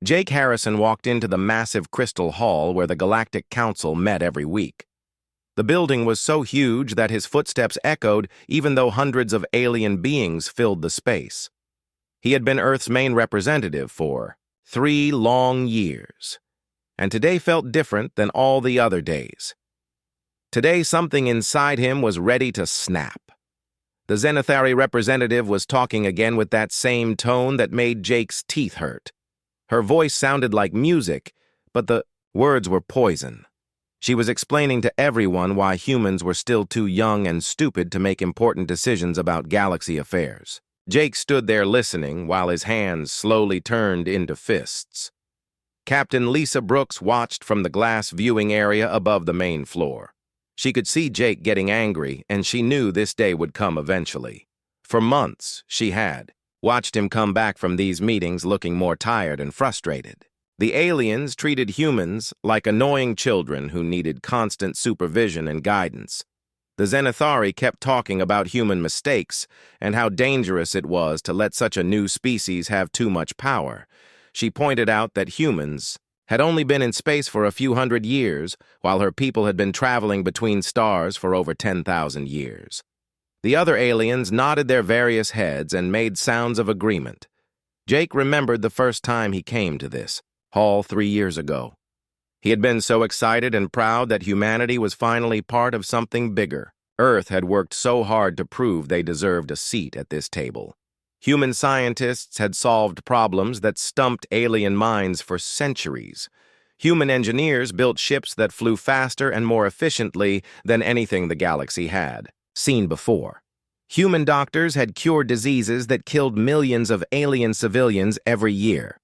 Jake Harrison walked into the massive crystal hall where the Galactic Council met every week. The building was so huge that his footsteps echoed even though hundreds of alien beings filled the space. He had been Earth's main representative for 3 long years, and today felt different than all the other days. Today, something inside him was ready to snap. The Zenithari representative was talking again with that same tone that made Jake's teeth hurt. Her voice sounded like music, but the words were poison. She was explaining to everyone why humans were still too young and stupid to make important decisions about galaxy affairs. Jake stood there listening while his hands slowly turned into fists. Captain Lisa Brooks watched from the glass viewing area above the main floor. She could see Jake getting angry, and she knew this day would come eventually. For months, she had watched him come back from these meetings looking more tired and frustrated. The aliens treated humans like annoying children who needed constant supervision and guidance. The Zenithari kept talking about human mistakes and how dangerous it was to let such a new species have too much power. She pointed out that humans had only been in space for a few hundred years, while her people had been traveling between stars for over 10,000 years. The other aliens nodded their various heads and made sounds of agreement. Jake remembered the first time he came to this hall 3 years ago. He had been so excited and proud that humanity was finally part of something bigger. Earth had worked so hard to prove they deserved a seat at this table. Human scientists had solved problems that stumped alien minds for centuries. Human engineers built ships that flew faster and more efficiently than anything the galaxy had seen before. Human doctors had cured diseases that killed millions of alien civilians every year.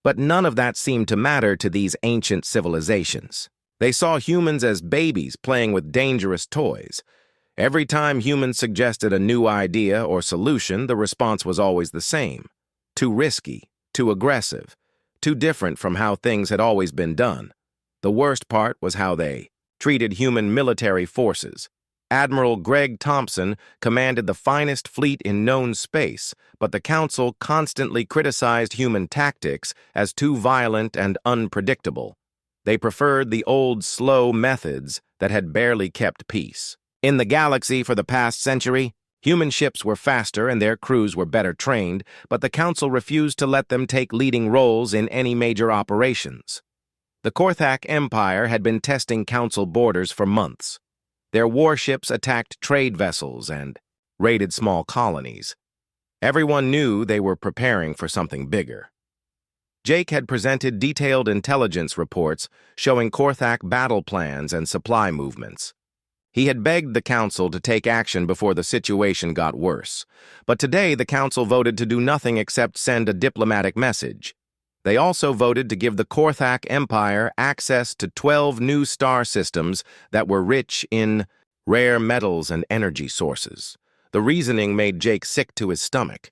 But none of that seemed to matter to these ancient civilizations. They saw humans as babies playing with dangerous toys. Every time humans suggested a new idea or solution, the response was always the same. Too risky, too aggressive, too different from how things had always been done. The worst part was how they treated human military forces. Admiral Greg Thompson commanded the finest fleet in known space, but the Council constantly criticized human tactics as too violent and unpredictable. They preferred the old, slow methods that had barely kept peace. In the galaxy for the past century, human ships were faster and their crews were better trained, but the Council refused to let them take leading roles in any major operations. The Korthak Empire had been testing Council borders for months. Their warships attacked trade vessels and raided small colonies. Everyone knew they were preparing for something bigger. Jake had presented detailed intelligence reports showing Korthak battle plans and supply movements. He had begged the Council to take action before the situation got worse, but today the Council voted to do nothing except send a diplomatic message. They also voted to give the Korthak Empire access to 12 new star systems that were rich in rare metals and energy sources. The reasoning made Jake sick to his stomach.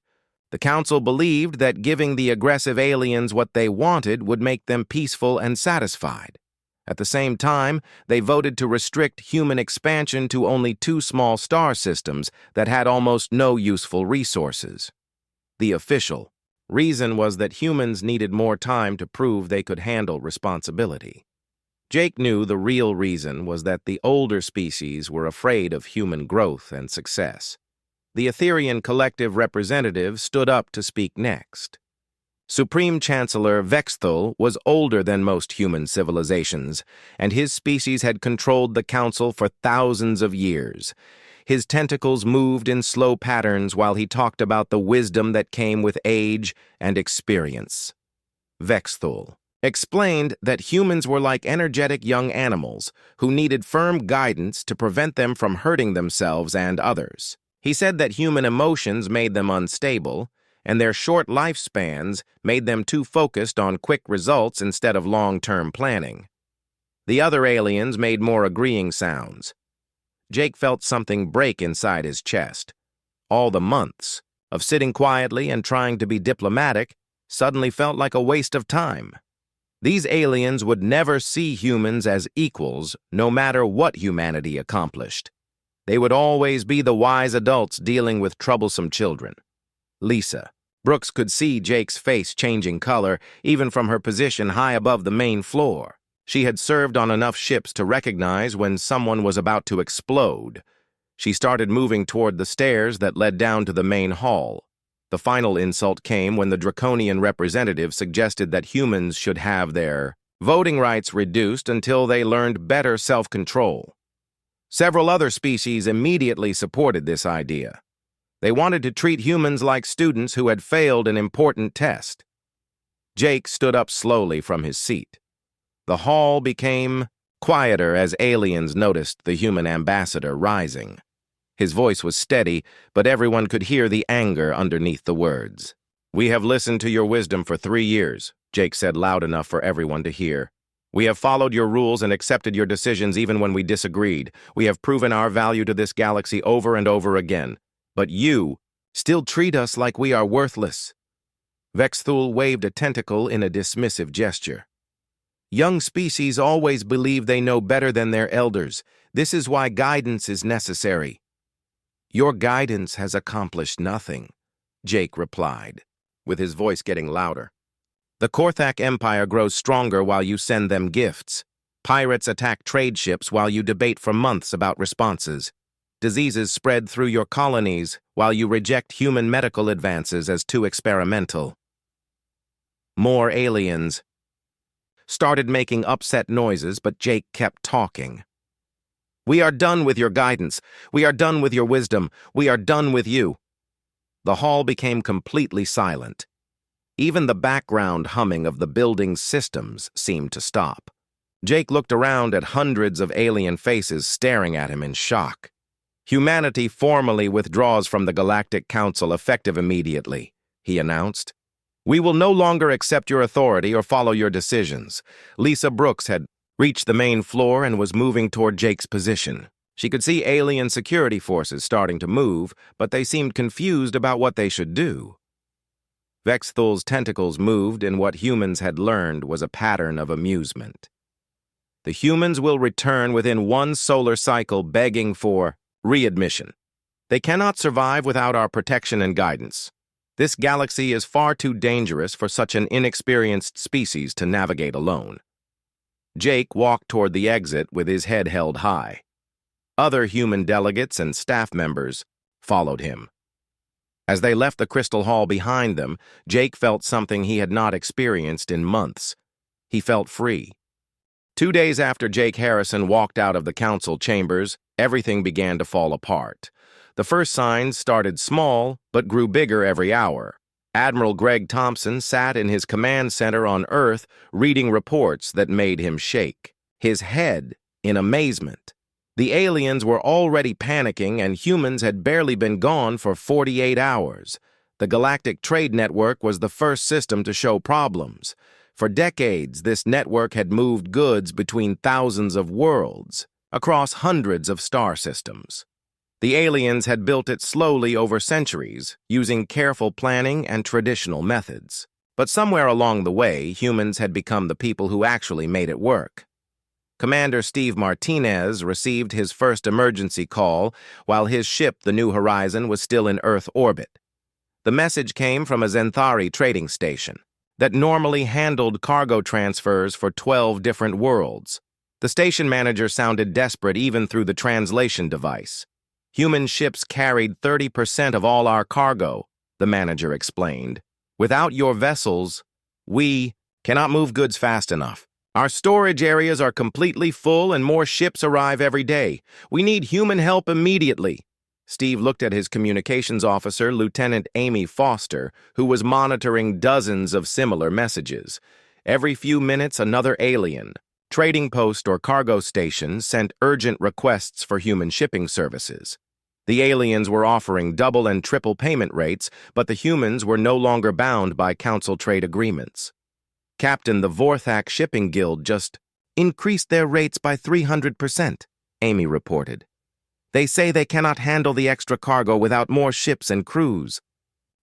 The Council believed that giving the aggressive aliens what they wanted would make them peaceful and satisfied. At the same time, they voted to restrict human expansion to only 2 small star systems that had almost no useful resources. The official reason was that humans needed more time to prove they could handle responsibility. Jake knew the real reason was that the older species were afraid of human growth and success. The Etherian collective representative stood up to speak next. Supreme Chancellor Vexthul was older than most human civilizations, and his species had controlled the Council for thousands of years. His tentacles moved in slow patterns while he talked about the wisdom that came with age and experience. Vexthul explained that humans were like energetic young animals who needed firm guidance to prevent them from hurting themselves and others. He said that human emotions made them unstable, and their short lifespans made them too focused on quick results instead of long-term planning. The other aliens made more agreeing sounds. Jake felt something break inside his chest. All the months of sitting quietly and trying to be diplomatic suddenly felt like a waste of time. These aliens would never see humans as equals, no matter what humanity accomplished. They would always be the wise adults dealing with troublesome children. Lisa Brooks could see Jake's face changing color, even from her position high above the main floor. She had served on enough ships to recognize when someone was about to explode. She started moving toward the stairs that led down to the main hall. The final insult came when the draconian representative suggested that humans should have their voting rights reduced until they learned better self-control. Several other species immediately supported this idea. They wanted to treat humans like students who had failed an important test. Jake stood up slowly from his seat. The hall became quieter as aliens noticed the human ambassador rising. His voice was steady, but everyone could hear the anger underneath the words. "We have listened to your wisdom for 3 years," Jake said loud enough for everyone to hear. "We have followed your rules and accepted your decisions even when we disagreed. We have proven our value to this galaxy over and over again. But you still treat us like we are worthless." Vexthul waved a tentacle in a dismissive gesture. "Young species always believe they know better than their elders. This is why guidance is necessary." "Your guidance has accomplished nothing," Jake replied, with his voice getting louder. "The Korthak Empire grows stronger while you send them gifts. Pirates attack trade ships while you debate for months about responses. Diseases spread through your colonies while you reject human medical advances as too experimental." More aliens started making upset noises, but Jake kept talking. "We are done with your guidance. We are done with your wisdom. We are done with you." The hall became completely silent. Even the background humming of the building's systems seemed to stop. Jake looked around at hundreds of alien faces staring at him in shock. "Humanity formally withdraws from the Galactic Council effective immediately," he announced. "We will no longer accept your authority or follow your decisions." Lisa Brooks had reached the main floor and was moving toward Jake's position. She could see alien security forces starting to move, but they seemed confused about what they should do. Vexthul's tentacles moved in what humans had learned was a pattern of amusement. "The humans will return within 1 solar cycle begging for readmission. They cannot survive without our protection and guidance. This galaxy is far too dangerous for such an inexperienced species to navigate alone." Jake walked toward the exit with his head held high. Other human delegates and staff members followed him. As they left the Crystal Hall behind them, Jake felt something he had not experienced in months. He felt free. 2 days after Jake Harrison walked out of the council chambers, everything began to fall apart. The first signs started small, but grew bigger every hour. Admiral Greg Thompson sat in his command center on Earth, reading reports that made him shake, his head in amazement. The aliens were already panicking, and humans had barely been gone for 48 hours. The Galactic Trade Network was the first system to show problems. For decades, this network had moved goods between thousands of worlds, across hundreds of star systems. The aliens had built it slowly over centuries, using careful planning and traditional methods. But somewhere along the way, humans had become the people who actually made it work. Commander Steve Martinez received his first emergency call while his ship, the New Horizon, was still in Earth orbit. The message came from a Zenthari trading station that normally handled cargo transfers for 12 different worlds. The station manager sounded desperate even through the translation device. "Human ships carried 30% of all our cargo," the manager explained. "Without your vessels, we cannot move goods fast enough. Our storage areas are completely full and more ships arrive every day. We need human help immediately." Steve looked at his communications officer, Lieutenant Amy Foster, who was monitoring dozens of similar messages. Every few minutes, another alien, trading post or cargo station sent urgent requests for human shipping services. The aliens were offering double and triple payment rates, but the humans were no longer bound by council trade agreements. "Captain, the Vorthak Shipping Guild just increased their rates by 300%, Amy reported. "They say they cannot handle the extra cargo without more ships and crews.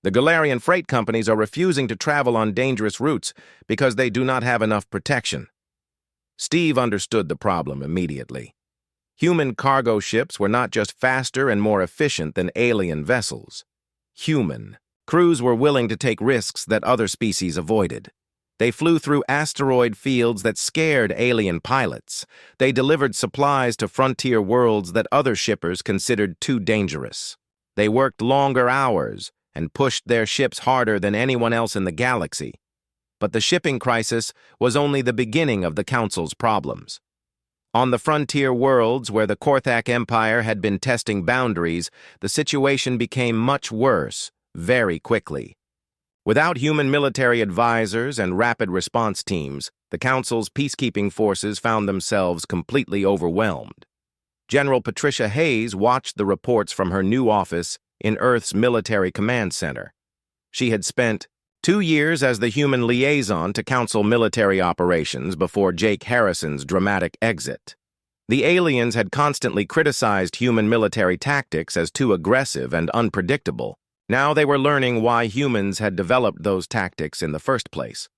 The Galarian freight companies are refusing to travel on dangerous routes because they do not have enough protection." Steve understood the problem immediately. Human cargo ships were not just faster and more efficient than alien vessels. Human. Crews were willing to take risks that other species avoided. They flew through asteroid fields that scared alien pilots. They delivered supplies to frontier worlds that other shippers considered too dangerous. They worked longer hours and pushed their ships harder than anyone else in the galaxy. But the shipping crisis was only the beginning of the Council's problems. On the frontier worlds where the Korthak Empire had been testing boundaries, the situation became much worse very quickly. Without human military advisors and rapid response teams, the Council's peacekeeping forces found themselves completely overwhelmed. General Patricia Hayes watched the reports from her new office in Earth's Military Command Center. She had spent 2 years as the human liaison to Council military operations before Jake Harrison's dramatic exit. The aliens had constantly criticized human military tactics as too aggressive and unpredictable. Now they were learning why humans had developed those tactics in the first place.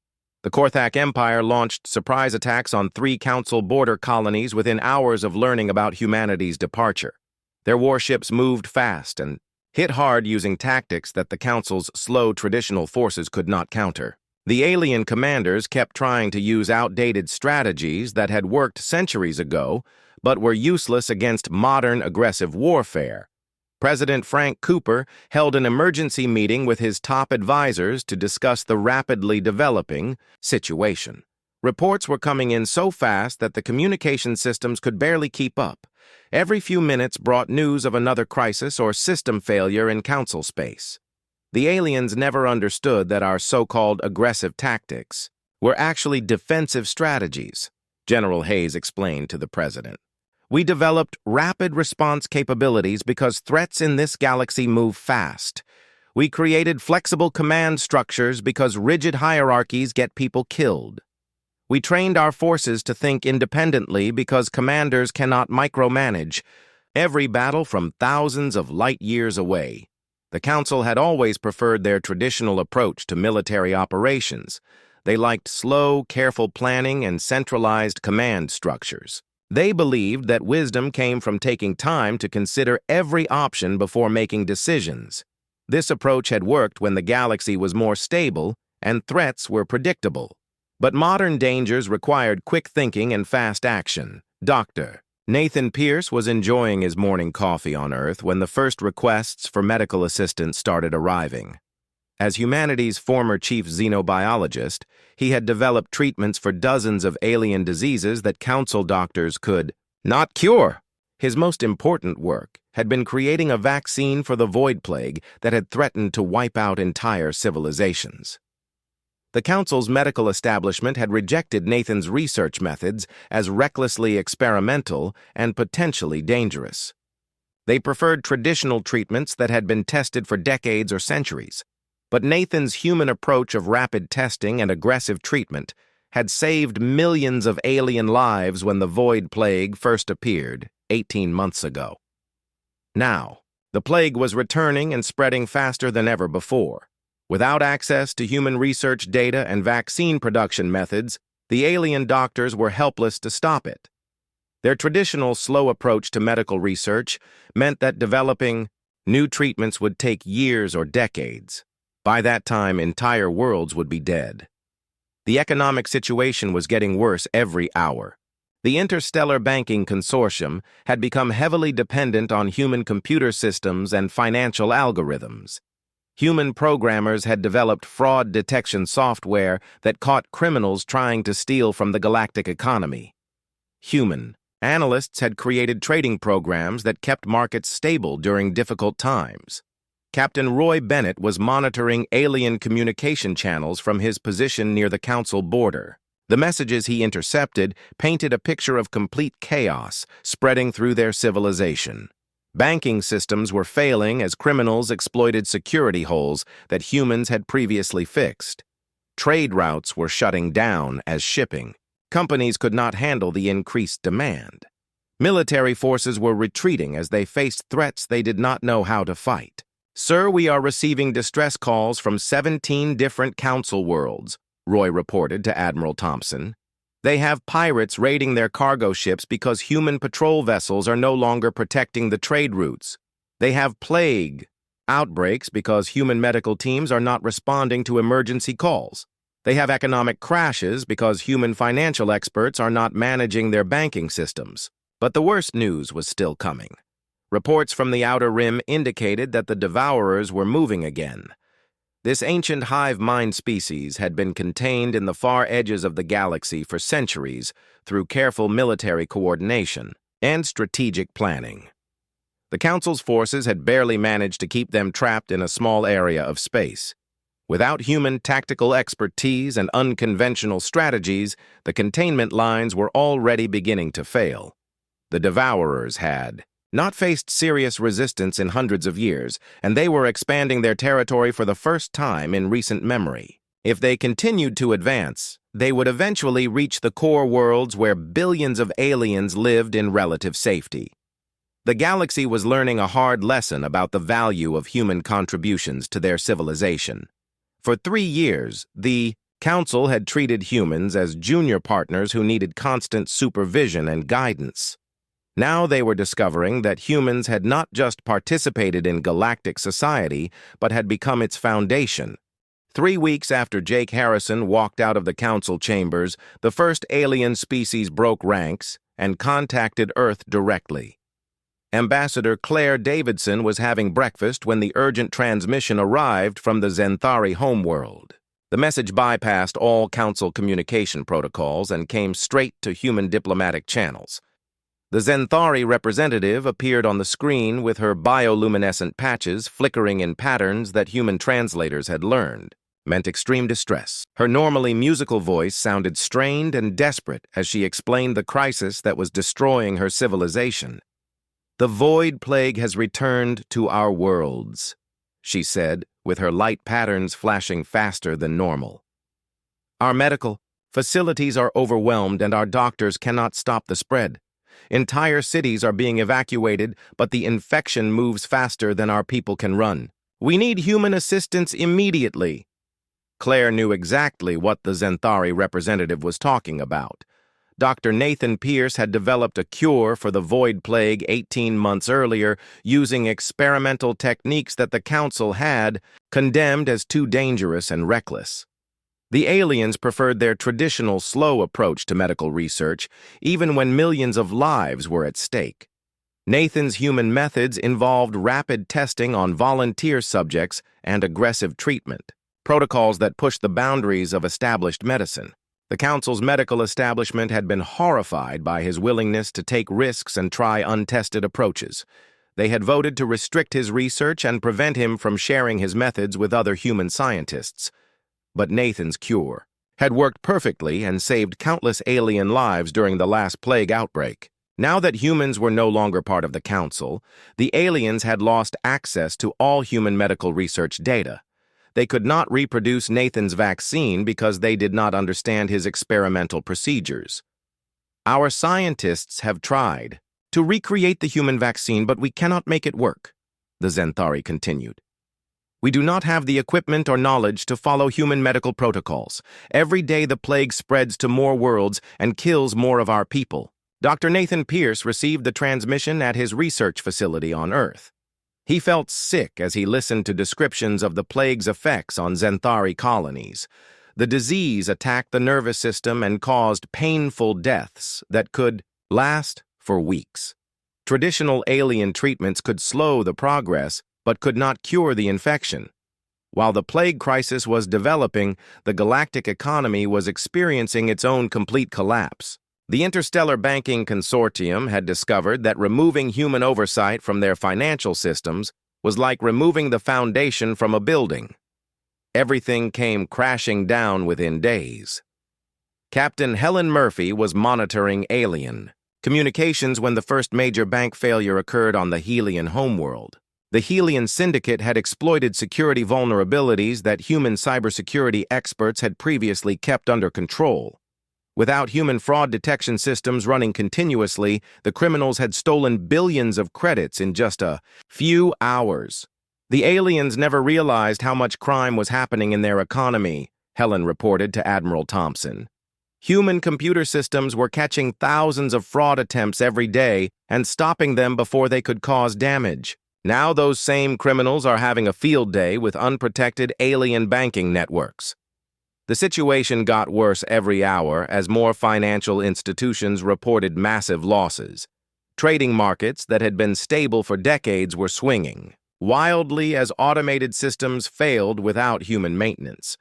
The Korthak Empire launched surprise attacks on 3 Council border colonies within hours of learning about humanity's departure. Their warships moved fast and hit hard using tactics that the Council's slow traditional forces could not counter. The alien commanders kept trying to use outdated strategies that had worked centuries ago, but were useless against modern aggressive warfare. President Frank Cooper held an emergency meeting with his top advisors to discuss the rapidly developing situation. Reports were coming in so fast that the communication systems could barely keep up. Every few minutes brought news of another crisis or system failure in Council space. The aliens never understood that our so-called aggressive tactics were actually defensive strategies, General Hayes explained to the president. We developed rapid response capabilities because threats in this galaxy move fast. We created flexible command structures because rigid hierarchies get people killed. We trained our forces to think independently because commanders cannot micromanage every battle from thousands of light years away. The Council had always preferred their traditional approach to military operations. They liked slow, careful planning and centralized command structures. They believed that wisdom came from taking time to consider every option before making decisions. This approach had worked when the galaxy was more stable and threats were predictable. But modern dangers required quick thinking and fast action. Dr. Nathan Pierce was enjoying his morning coffee on Earth when the first requests for medical assistance started arriving. As humanity's former chief xenobiologist, he had developed treatments for dozens of alien diseases that Council doctors could not cure. His most important work had been creating a vaccine for the Void Plague that had threatened to wipe out entire civilizations. The Council's medical establishment had rejected Nathan's research methods as recklessly experimental and potentially dangerous. They preferred traditional treatments that had been tested for decades or centuries. But Nathan's human approach of rapid testing and aggressive treatment had saved millions of alien lives when the Void Plague first appeared 18 months ago. Now, the plague was returning and spreading faster than ever before. Without access to human research data and vaccine production methods, the alien doctors were helpless to stop it. Their traditional slow approach to medical research meant that developing new treatments would take years or decades. By that time, entire worlds would be dead. The economic situation was getting worse every hour. The Interstellar Banking Consortium had become heavily dependent on human computer systems and financial algorithms. Human programmers had developed fraud detection software that caught criminals trying to steal from the galactic economy. Human analysts had created trading programs that kept markets stable during difficult times. Captain Roy Bennett was monitoring alien communication channels from his position near the Council border. The messages he intercepted painted a picture of complete chaos spreading through their civilization. Banking systems were failing as criminals exploited security holes that humans had previously fixed. Trade routes were shutting down as shipping. Companies could not handle the increased demand. Military forces were retreating as they faced threats they did not know how to fight. "Sir, we are receiving distress calls from 17 different Council worlds," Roy reported to Admiral Thompson. "They have pirates raiding their cargo ships because human patrol vessels are no longer protecting the trade routes. They have plague outbreaks because human medical teams are not responding to emergency calls. They have economic crashes because human financial experts are not managing their banking systems. But the worst news was still coming. Reports from the Outer Rim indicated that the Devourers were moving again. This ancient hive mind species had been contained in the far edges of the galaxy for centuries through careful military coordination and strategic planning. The Council's forces had barely managed to keep them trapped in a small area of space. Without human tactical expertise and unconventional strategies, the containment lines were already beginning to fail. The Devourers had not faced serious resistance in hundreds of years, and they were expanding their territory for the first time in recent memory. If they continued to advance, they would eventually reach the core worlds where billions of aliens lived in relative safety. The galaxy was learning a hard lesson about the value of human contributions to their civilization. For 3 years, the Council had treated humans as junior partners who needed constant supervision and guidance. Now they were discovering that humans had not just participated in galactic society, but had become its foundation. 3 weeks after Jake Harrison walked out of the Council chambers, the first alien species broke ranks and contacted Earth directly. Ambassador Claire Davidson was having breakfast when the urgent transmission arrived from the Zenthari homeworld. The message bypassed all Council communication protocols and came straight to human diplomatic channels. The Zenthari representative appeared on the screen with her bioluminescent patches flickering in patterns that human translators had learned meant extreme distress. Her normally musical voice sounded strained and desperate as she explained the crisis that was destroying her civilization. "The void plague has returned to our worlds," she said, with her light patterns flashing faster than normal. "Our medical facilities are overwhelmed and our doctors cannot stop the spread. Entire cities are being evacuated, but the infection moves faster than our people can run. We need human assistance immediately." Claire knew exactly what the Zenthari representative was talking about. Dr. Nathan Pierce had developed a cure for the void plague 18 months earlier using experimental techniques that the Council had condemned as too dangerous and reckless. The aliens preferred their traditional slow approach to medical research, even when millions of lives were at stake. Nathan's human methods involved rapid testing on volunteer subjects and aggressive treatment, protocols that pushed the boundaries of established medicine. The Council's medical establishment had been horrified by his willingness to take risks and try untested approaches. They had voted to restrict his research and prevent him from sharing his methods with other human scientists. But Nathan's cure had worked perfectly and saved countless alien lives during the last plague outbreak. Now that humans were no longer part of the Council, the aliens had lost access to all human medical research data. They could not reproduce Nathan's vaccine because they did not understand his experimental procedures. "Our scientists have tried to recreate the human vaccine, but we cannot make it work," the Zenthari continued. "We do not have the equipment or knowledge to follow human medical protocols. Every day the plague spreads to more worlds and kills more of our people." Dr. Nathan Pierce received the transmission at his research facility on Earth. He felt sick as he listened to descriptions of the plague's effects on Zenthari colonies. The disease attacked the nervous system and caused painful deaths that could last for weeks. Traditional alien treatments could slow the progress, but could not cure the infection. While the plague crisis was developing, the galactic economy was experiencing its own complete collapse. The Interstellar Banking Consortium had discovered that removing human oversight from their financial systems was like removing the foundation from a building. Everything came crashing down within days. Captain Helen Murphy was monitoring alien communications when the first major bank failure occurred on the Helian homeworld. The Helian Syndicate had exploited security vulnerabilities that human cybersecurity experts had previously kept under control. Without human fraud detection systems running continuously, the criminals had stolen billions of credits in just a few hours. The aliens never realized how much crime was happening in their economy, Helen reported to Admiral Thompson. Human computer systems were catching thousands of fraud attempts every day and stopping them before they could cause damage. Now those same criminals are having a field day with unprotected alien banking networks. The situation got worse every hour as more financial institutions reported massive losses. Trading markets that had been stable for decades were swinging wildly as automated systems failed without human maintenance.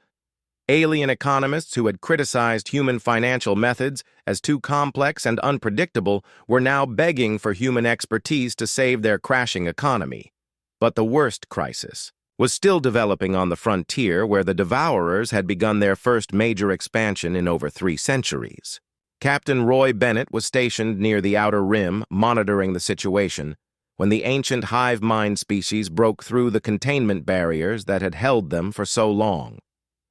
Alien economists who had criticized human financial methods as too complex and unpredictable were now begging for human expertise to save their crashing economy. But the worst crisis was still developing on the frontier where the Devourers had begun their first major expansion in over 3 centuries. Captain Roy Bennett was stationed near the Outer Rim, monitoring the situation, when the ancient hive mind species broke through the containment barriers that had held them for so long.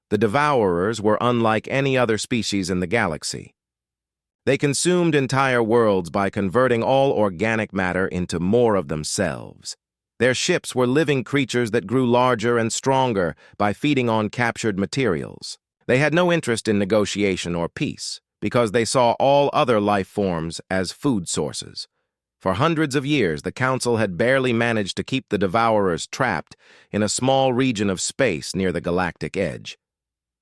The Devourers were unlike any other species in the galaxy. They consumed entire worlds by converting all organic matter into more of themselves. Their ships were living creatures that grew larger and stronger by feeding on captured materials. They had no interest in negotiation or peace, because they saw all other life forms as food sources. For hundreds of years, the Council had barely managed to keep the Devourers trapped in a small region of space near the galactic edge.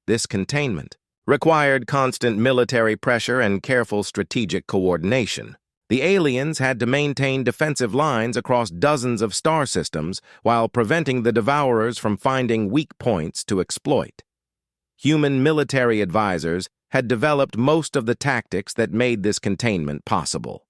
This containment required constant military pressure and careful strategic coordination. The aliens had to maintain defensive lines across dozens of star systems while preventing the Devourers from finding weak points to exploit. Human military advisors had developed most of the tactics that made this containment possible.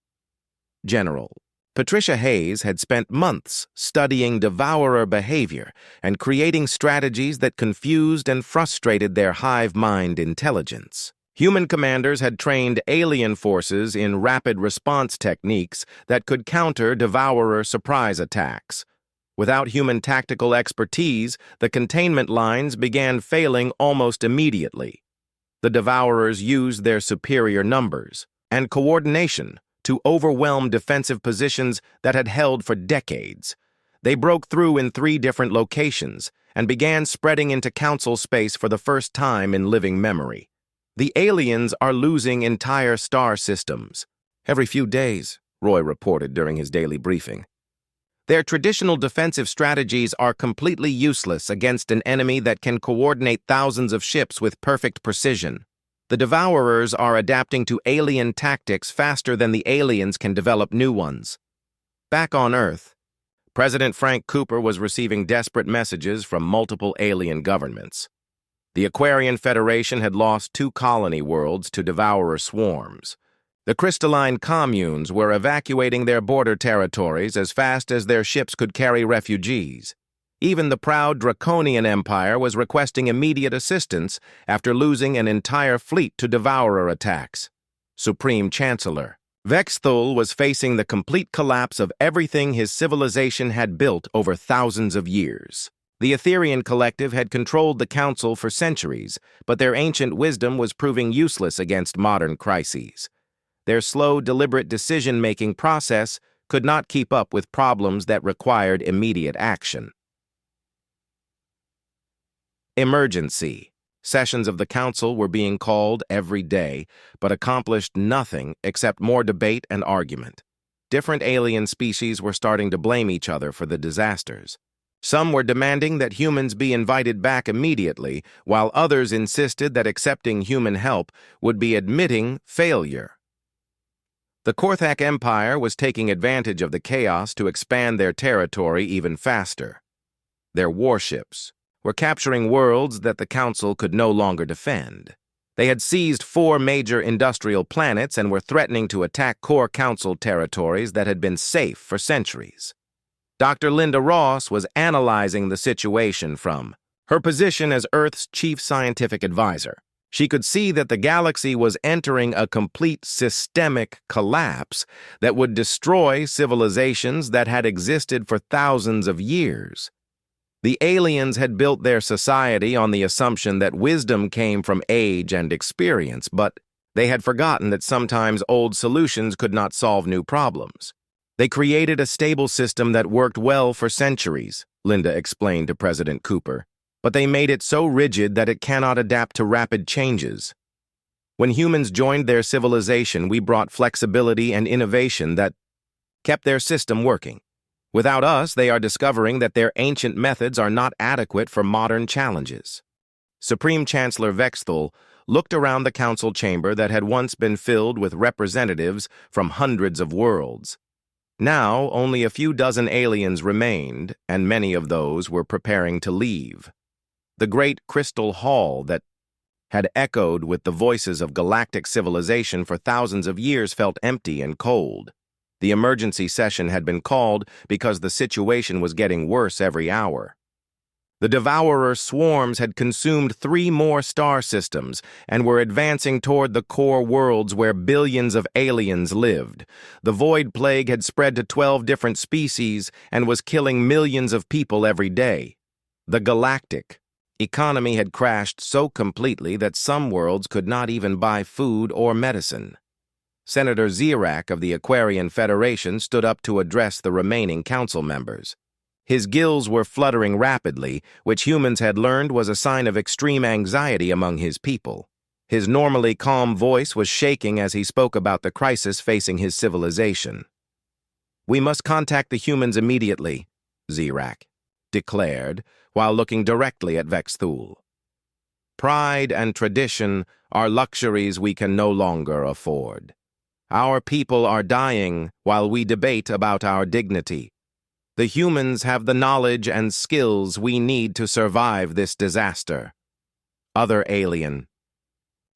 General Patricia Hayes had spent months studying devourer behavior and creating strategies that confused and frustrated their hive mind intelligence. Human commanders had trained alien forces in rapid response techniques that could counter devourer surprise attacks. Without human tactical expertise, the containment lines began failing almost immediately. The Devourers used their superior numbers and coordination to overwhelm defensive positions that had held for decades. They broke through in 3 different locations and began spreading into Council space for the first time in living memory. The aliens are losing entire star systems. Every few days, Roy reported during his daily briefing. Their traditional defensive strategies are completely useless against an enemy that can coordinate thousands of ships with perfect precision. The Devourers are adapting to alien tactics faster than the aliens can develop new ones. Back on Earth, President Frank Cooper was receiving desperate messages from multiple alien governments. The Aquarian Federation had lost 2 colony worlds to Devourer swarms. The crystalline communes were evacuating their border territories as fast as their ships could carry refugees. Even the proud Draconian Empire was requesting immediate assistance after losing an entire fleet to Devourer attacks. Supreme Chancellor Vexthul was facing the complete collapse of everything his civilization had built over thousands of years. The Etherian Collective had controlled the Council for centuries, but their ancient wisdom was proving useless against modern crises. Their slow, deliberate decision-making process could not keep up with problems that required immediate action. Emergency. Sessions of the Council were being called every day, but accomplished nothing except more debate and argument. Different alien species were starting to blame each other for the disasters. Some were demanding that humans be invited back immediately, while others insisted that accepting human help would be admitting failure. The Korthak Empire was taking advantage of the chaos to expand their territory even faster. Their warships were capturing worlds that the Council could no longer defend. They had seized 4 major industrial planets and were threatening to attack core Council territories that had been safe for centuries. Dr. Linda Ross was analyzing the situation from her position as Earth's chief scientific advisor. She could see that the galaxy was entering a complete systemic collapse that would destroy civilizations that had existed for thousands of years. The aliens had built their society on the assumption that wisdom came from age and experience, but they had forgotten that sometimes old solutions could not solve new problems. They created a stable system that worked well for centuries, Linda explained to President Cooper, but they made it so rigid that it cannot adapt to rapid changes. When humans joined their civilization, we brought flexibility and innovation that kept their system working. Without us, they are discovering that their ancient methods are not adequate for modern challenges. Supreme Chancellor Vexthul looked around the council chamber that had once been filled with representatives from hundreds of worlds. Now, only a few dozen aliens remained, and many of those were preparing to leave. The great crystal hall that had echoed with the voices of galactic civilization for thousands of years felt empty and cold. The emergency session had been called because the situation was getting worse every hour. The Devourer swarms had consumed 3 more star systems and were advancing toward the core worlds where billions of aliens lived. The Void Plague had spread to 12 different species and was killing millions of people every day. The galactic economy had crashed so completely that some worlds could not even buy food or medicine. Senator Zirak of the Aquarian Federation stood up to address the remaining council members. His gills were fluttering rapidly, which humans had learned was a sign of extreme anxiety among his people. His normally calm voice was shaking as he spoke about the crisis facing his civilization. "We must contact the humans immediately," Zirak declared, while looking directly at Vexthul. "Pride and tradition are luxuries we can no longer afford. Our people are dying while we debate about our dignity. The humans have the knowledge and skills we need to survive this disaster." Other alien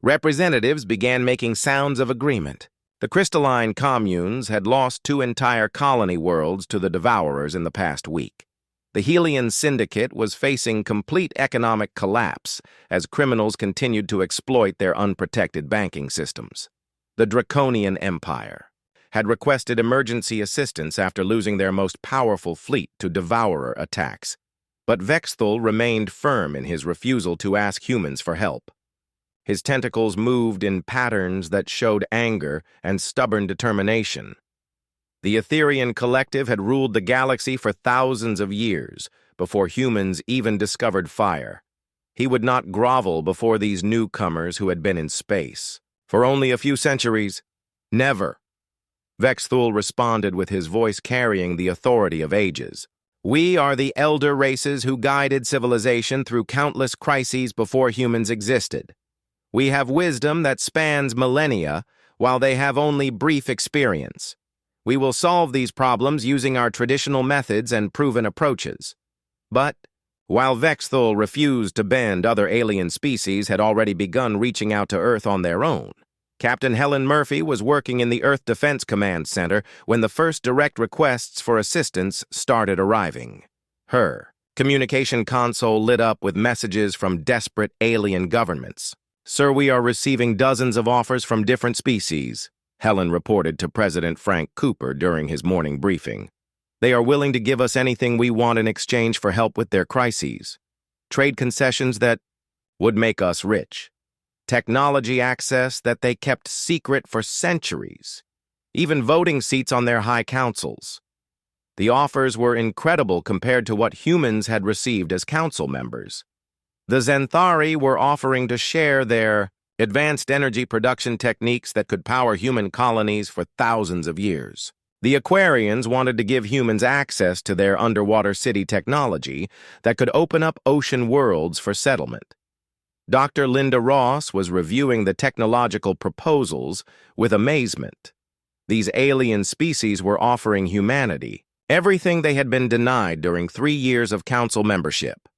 representatives began making sounds of agreement. The crystalline communes had lost 2 entire colony worlds to the Devourers in the past week. The Helian Syndicate was facing complete economic collapse as criminals continued to exploit their unprotected banking systems. The Draconian Empire had requested emergency assistance after losing their most powerful fleet to Devourer attacks, but Vexthul remained firm in his refusal to ask humans for help. His tentacles moved in patterns that showed anger and stubborn determination. The Etherian Collective had ruled the galaxy for thousands of years, before humans even discovered fire. He would not grovel before these newcomers who had been in space. For only a few centuries, never. Vexthul responded with his voice carrying the authority of ages. "We are the elder races who guided civilization through countless crises before humans existed. We have wisdom that spans millennia, while they have only brief experience. We will solve these problems using our traditional methods and proven approaches." But while Vexthul refused to bend, other alien species had already begun reaching out to Earth on their own. Captain Helen Murphy was working in the Earth Defense Command Center when the first direct requests for assistance started arriving. Her communication console lit up with messages from desperate alien governments. "Sir, we are receiving dozens of offers from different species," Helen reported to President Frank Cooper during his morning briefing. "They are willing to give us anything we want in exchange for help with their crises. Trade concessions that would make us rich. Technology access that they kept secret for centuries. Even voting seats on their high councils." The offers were incredible compared to what humans had received as council members. The Zenthari were offering to share their advanced energy production techniques that could power human colonies for thousands of years. The Aquarians wanted to give humans access to their underwater city technology that could open up ocean worlds for settlement. Dr. Linda Ross was reviewing the technological proposals with amazement. These alien species were offering humanity everything they had been denied during 3 years of council membership.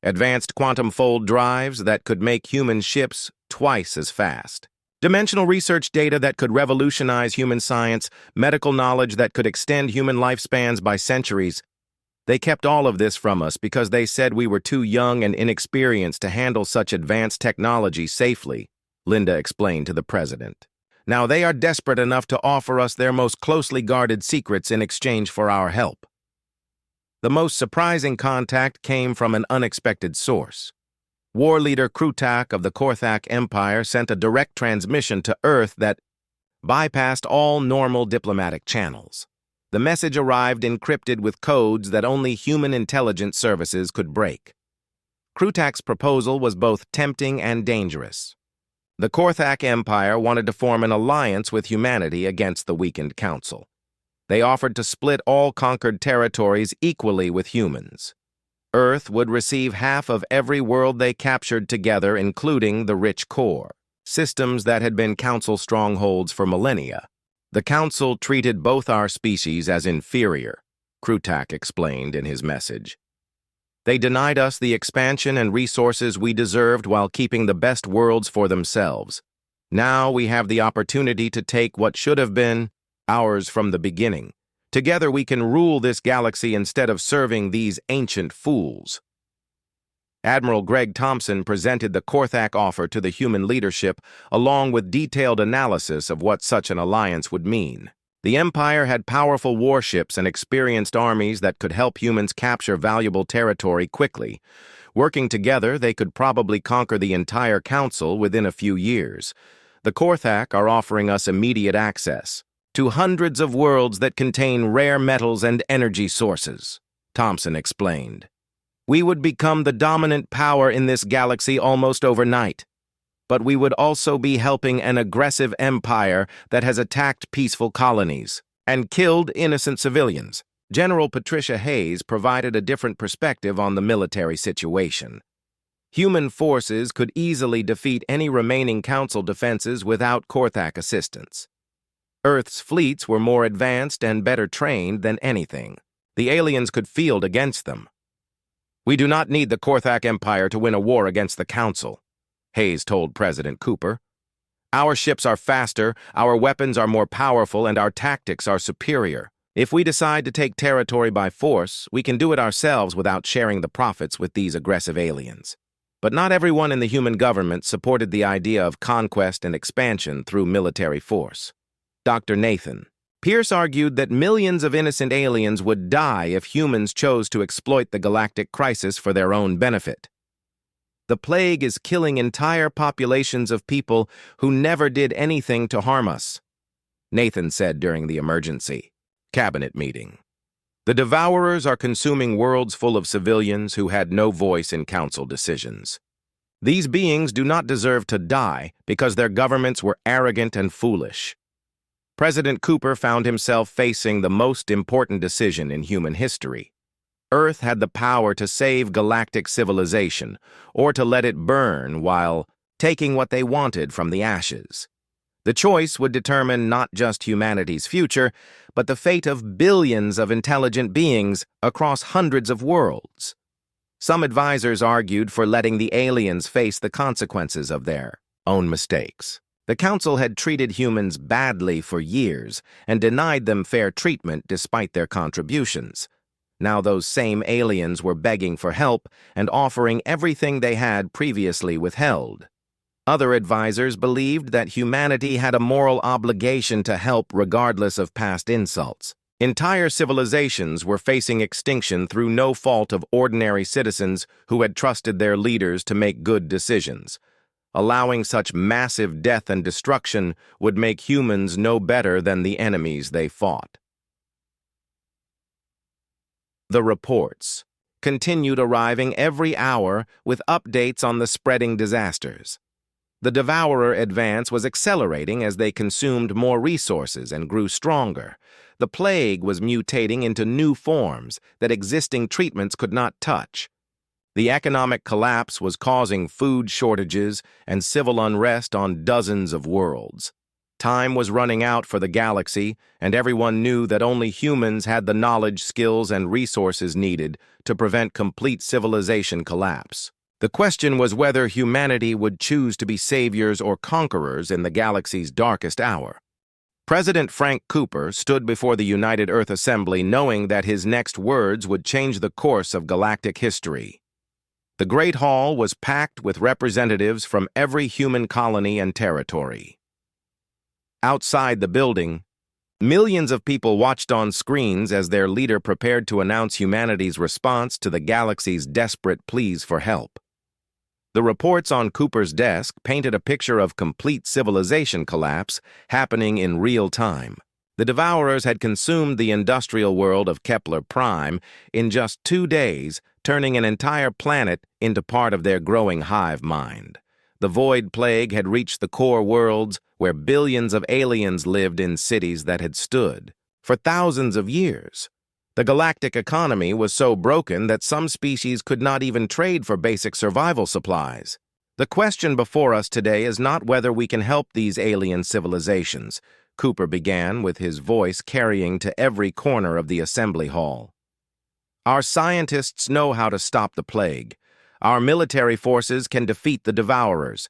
Advanced quantum fold drives that could make human ships twice as fast. Dimensional research data that could revolutionize human science, medical knowledge that could extend human lifespans by centuries. They kept all of this from us because they said we were too young and inexperienced to handle such advanced technology safely, Linda explained to the president. Now they are desperate enough to offer us their most closely guarded secrets in exchange for our help. The most surprising contact came from an unexpected source. War leader Krutak of the Korthak Empire sent a direct transmission to Earth that bypassed all normal diplomatic channels. The message arrived encrypted with codes that only human intelligence services could break. Krutak's proposal was both tempting and dangerous. The Korthak Empire wanted to form an alliance with humanity against the weakened Council. They offered to split all conquered territories equally with humans. Earth would receive half of every world they captured together, including the rich core, systems that had been Council strongholds for millennia. The Council treated both our species as inferior, Krutak explained in his message. They denied us the expansion and resources we deserved while keeping the best worlds for themselves. Now we have the opportunity to take what should have been ours from the beginning. Together we can rule this galaxy instead of serving these ancient fools. Admiral Greg Thompson presented the Korthak offer to the human leadership, along with detailed analysis of what such an alliance would mean. The Empire had powerful warships and experienced armies that could help humans capture valuable territory quickly. Working together, they could probably conquer the entire Council within a few years. The Korthak are offering us immediate access to hundreds of worlds that contain rare metals and energy sources, Thompson explained. We would become the dominant power in this galaxy almost overnight. But we would also be helping an aggressive empire that has attacked peaceful colonies and killed innocent civilians. General Patricia Hayes provided a different perspective on the military situation. Human forces could easily defeat any remaining Council defenses without Korthak assistance. Earth's fleets were more advanced and better trained than anything. The aliens could field against them. We do not need the Korthak Empire to win a war against the Council, Hayes told President Cooper. Our ships are faster, our weapons are more powerful, and our tactics are superior. If we decide to take territory by force, we can do it ourselves without sharing the profits with these aggressive aliens. But not everyone in the human government supported the idea of conquest and expansion through military force. Dr. Nathan Pierce argued that millions of innocent aliens would die if humans chose to exploit the galactic crisis for their own benefit. The plague is killing entire populations of people who never did anything to harm us, Nathan said during the emergency cabinet meeting. The Devourers are consuming worlds full of civilians who had no voice in Council decisions. These beings do not deserve to die because their governments were arrogant and foolish. President Cooper found himself facing the most important decision in human history. Earth had the power to save galactic civilization, or to let it burn while taking what they wanted from the ashes. The choice would determine not just humanity's future, but the fate of billions of intelligent beings across hundreds of worlds. Some advisors argued for letting the aliens face the consequences of their own mistakes. The Council had treated humans badly for years and denied them fair treatment despite their contributions. Now those same aliens were begging for help and offering everything they had previously withheld. Other advisors believed that humanity had a moral obligation to help regardless of past insults. Entire civilizations were facing extinction through no fault of ordinary citizens who had trusted their leaders to make good decisions. Allowing such massive death and destruction would make humans no better than the enemies they fought. The reports continued arriving every hour with updates on the spreading disasters. The Devourer advance was accelerating as they consumed more resources and grew stronger. The plague was mutating into new forms that existing treatments could not touch. The economic collapse was causing food shortages and civil unrest on dozens of worlds. Time was running out for the galaxy, and everyone knew that only humans had the knowledge, skills, and resources needed to prevent complete civilization collapse. The question was whether humanity would choose to be saviors or conquerors in the galaxy's darkest hour. President Frank Cooper stood before the United Earth Assembly knowing that his next words would change the course of galactic history. The Great Hall was packed with representatives from every human colony and territory. Outside the building, millions of people watched on screens as their leader prepared to announce humanity's response to the galaxy's desperate pleas for help. The reports on Cooper's desk painted a picture of complete civilization collapse happening in real time. The Devourers had consumed the industrial world of Kepler Prime in just 2 days, turning an entire planet into part of their growing hive mind. The Void Plague had reached the core worlds, where billions of aliens lived in cities that had stood. for thousands of years. The galactic economy was so broken that some species could not even trade for basic survival supplies. The question before us today is not whether we can help these alien civilizations, Cooper began, with his voice carrying to every corner of the assembly hall. Our scientists know how to stop the plague. Our military forces can defeat the devourers.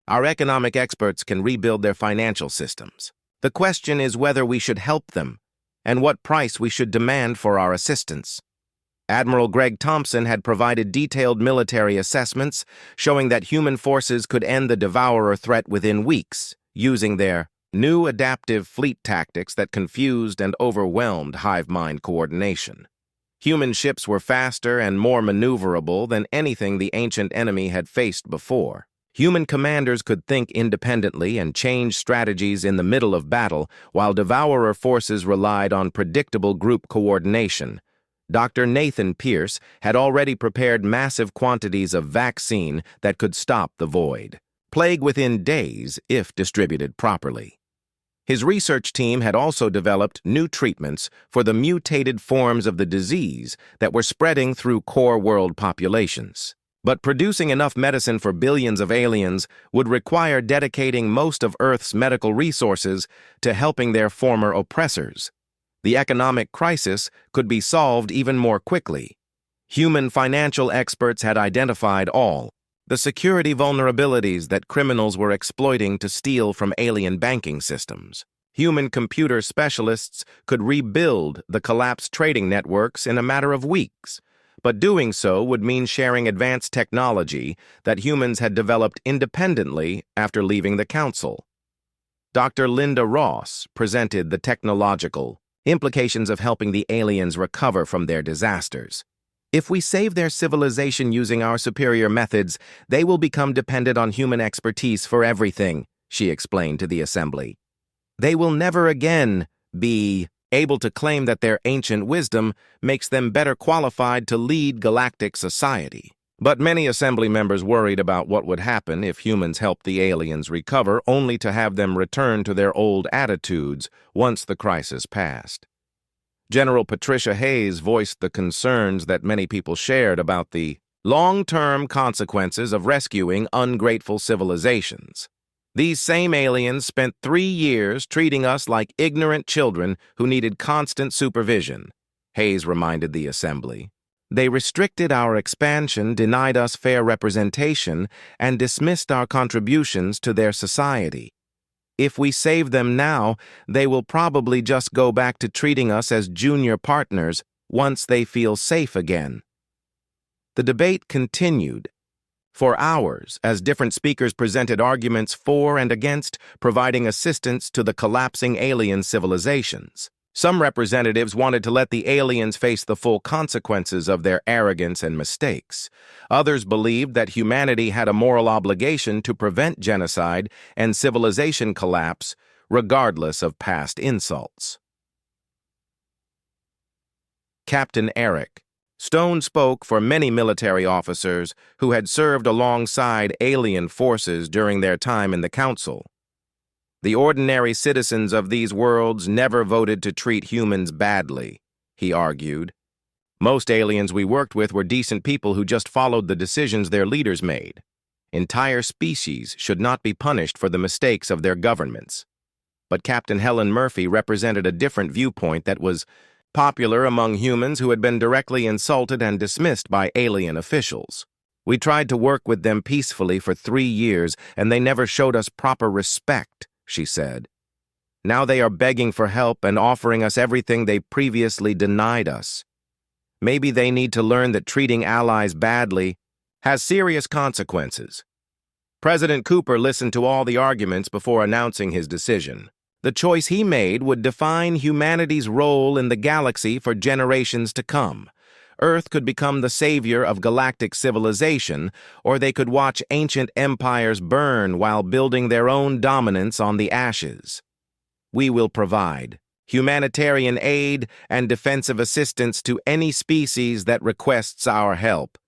Our economic experts can rebuild their financial systems. The question is whether we should help them, and what price we should demand for our assistance. Admiral Greg Thompson had provided detailed military assessments showing that human forces could end the devourer threat within weeks, using their new adaptive fleet tactics that confused and overwhelmed hive mind coordination. Human ships were faster and more maneuverable than anything the ancient enemy had faced before. Human commanders could think independently and change strategies in the middle of battle, while devourer forces relied on predictable group coordination. Dr. Nathan Pierce had already prepared massive quantities of vaccine that could stop the void. Plague within days if distributed properly. His research team had also developed new treatments for the mutated forms of the disease that were spreading through core world populations. But producing enough medicine for billions of aliens would require dedicating most of Earth's medical resources to helping their former oppressors. The economic crisis could be solved even more quickly. Human financial experts had identified all the security vulnerabilities that criminals were exploiting to steal from alien banking systems. Human computer specialists could rebuild the collapsed trading networks in a matter of weeks, but doing so would mean sharing advanced technology that humans had developed independently after leaving the Council. Dr. Linda Ross presented the technological implications of helping the aliens recover from their disasters. If we save their civilization using our superior methods, they will become dependent on human expertise for everything, she explained to the assembly. They will never again be able to claim that their ancient wisdom makes them better qualified to lead galactic society. But many assembly members worried about what would happen if humans helped the aliens recover, only to have them return to their old attitudes once the crisis passed. General Patricia Hayes voiced the concerns that many people shared about the long-term consequences of rescuing ungrateful civilizations. These same aliens spent 3 years treating us like ignorant children who needed constant supervision, Hayes reminded the assembly. They restricted our expansion, denied us fair representation, and dismissed our contributions to their society. If we save them now, they will probably just go back to treating us as junior partners once they feel safe again. The debate continued for hours as different speakers presented arguments for and against providing assistance to the collapsing alien civilizations. Some representatives wanted to let the aliens face the full consequences of their arrogance and mistakes. Others believed that humanity had a moral obligation to prevent genocide and civilization collapse, regardless of past insults. Captain Eric Stone spoke for many military officers who had served alongside alien forces during their time in the Council. The ordinary citizens of these worlds never voted to treat humans badly, he argued. Most aliens we worked with were decent people who just followed the decisions their leaders made. Entire species should not be punished for the mistakes of their governments. But Captain Helen Murphy represented a different viewpoint that was popular among humans who had been directly insulted and dismissed by alien officials. We tried to work with them peacefully for 3 years, and they never showed us proper respect, she said. Now they are begging for help and offering us everything they previously denied us. Maybe they need to learn that treating allies badly has serious consequences. President Cooper listened to all the arguments before announcing his decision. The choice he made would define humanity's role in the galaxy for generations to come. Earth could become the savior of galactic civilization, or they could watch ancient empires burn while building their own dominance on the ashes. We will provide humanitarian aid and defensive assistance to any species that requests our help,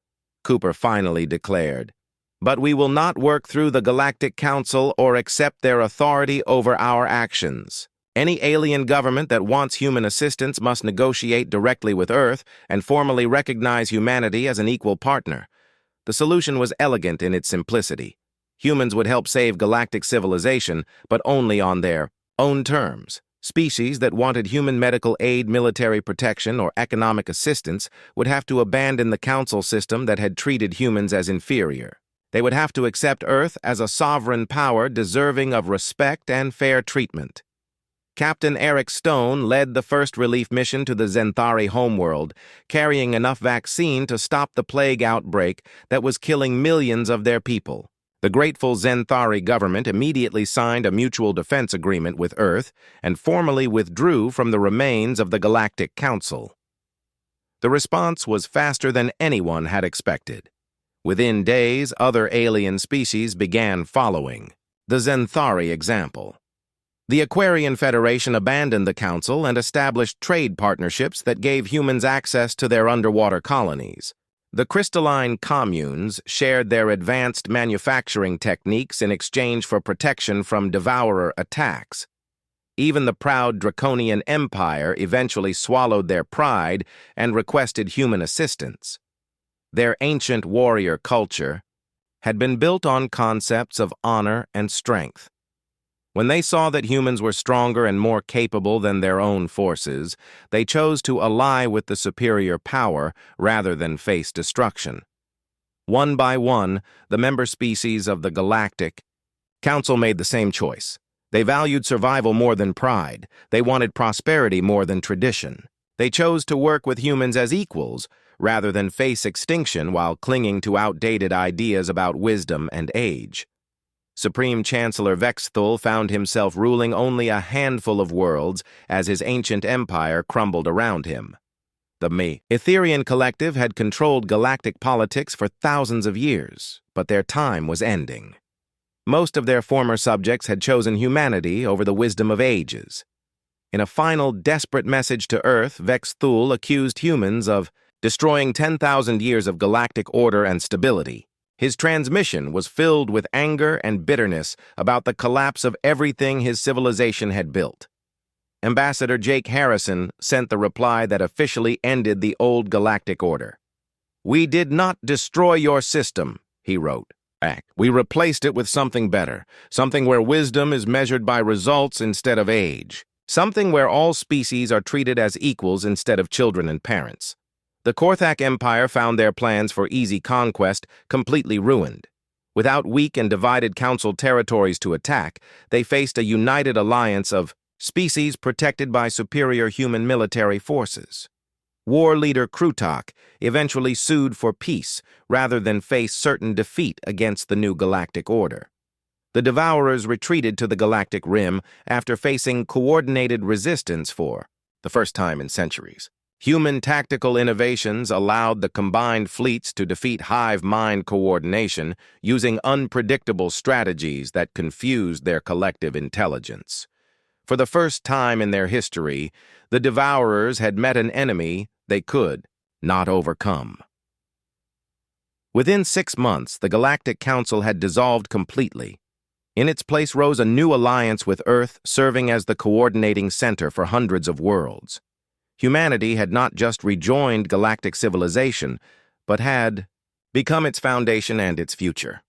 Cooper finally declared. But we will not work through the Galactic Council or accept their authority over our actions. Any alien government that wants human assistance must negotiate directly with Earth and formally recognize humanity as an equal partner. The solution was elegant in its simplicity. Humans would help save galactic civilization, but only on their own terms. Species that wanted human medical aid, military protection, or economic assistance would have to abandon the council system that had treated humans as inferior. They would have to accept Earth as a sovereign power deserving of respect and fair treatment. Captain Eric Stone led the first relief mission to the Zenthari homeworld, carrying enough vaccine to stop the plague outbreak that was killing millions of their people. The grateful Zenthari government immediately signed a mutual defense agreement with Earth and formally withdrew from the remains of the Galactic Council. The response was faster than anyone had expected. Within days, other alien species began following the Zenthari example. The Aquarian Federation abandoned the Council and established trade partnerships that gave humans access to their underwater colonies. The crystalline communes shared their advanced manufacturing techniques in exchange for protection from devourer attacks. Even the proud Draconian Empire eventually swallowed their pride and requested human assistance. Their ancient warrior culture had been built on concepts of honor and strength. When they saw that humans were stronger and more capable than their own forces, they chose to ally with the superior power rather than face destruction. One by one, the member species of the Galactic Council made the same choice. They valued survival more than pride. They wanted prosperity more than tradition. They chose to work with humans as equals rather than face extinction while clinging to outdated ideas about wisdom and age. Supreme Chancellor Vexthul found himself ruling only a handful of worlds as his ancient empire crumbled around him. The Etherian Collective had controlled galactic politics for thousands of years, but their time was ending. Most of their former subjects had chosen humanity over the wisdom of ages. In a final desperate message to Earth, Vexthul accused humans of destroying 10,000 years of galactic order and stability. His transmission was filled with anger and bitterness about the collapse of everything his civilization had built. Ambassador Jake Harrison sent the reply that officially ended the old galactic order. "We did not destroy your system," he wrote. "We replaced it with something better, something where wisdom is measured by results instead of age, something where all species are treated as equals instead of children and parents." The Korthak Empire found their plans for easy conquest completely ruined. Without weak and divided council territories to attack, they faced a united alliance of species protected by superior human military forces. War leader Krutak eventually sued for peace rather than face certain defeat against the new galactic order. The Devourers retreated to the galactic rim after facing coordinated resistance for the first time in centuries. Human tactical innovations allowed the combined fleets to defeat hive mind coordination using unpredictable strategies that confused their collective intelligence. For the first time in their history, the Devourers had met an enemy they could not overcome. Within 6 months, the Galactic Council had dissolved completely. In its place rose a new alliance with Earth, serving as the coordinating center for hundreds of worlds. Humanity had not just rejoined galactic civilization, but had become its foundation and its future.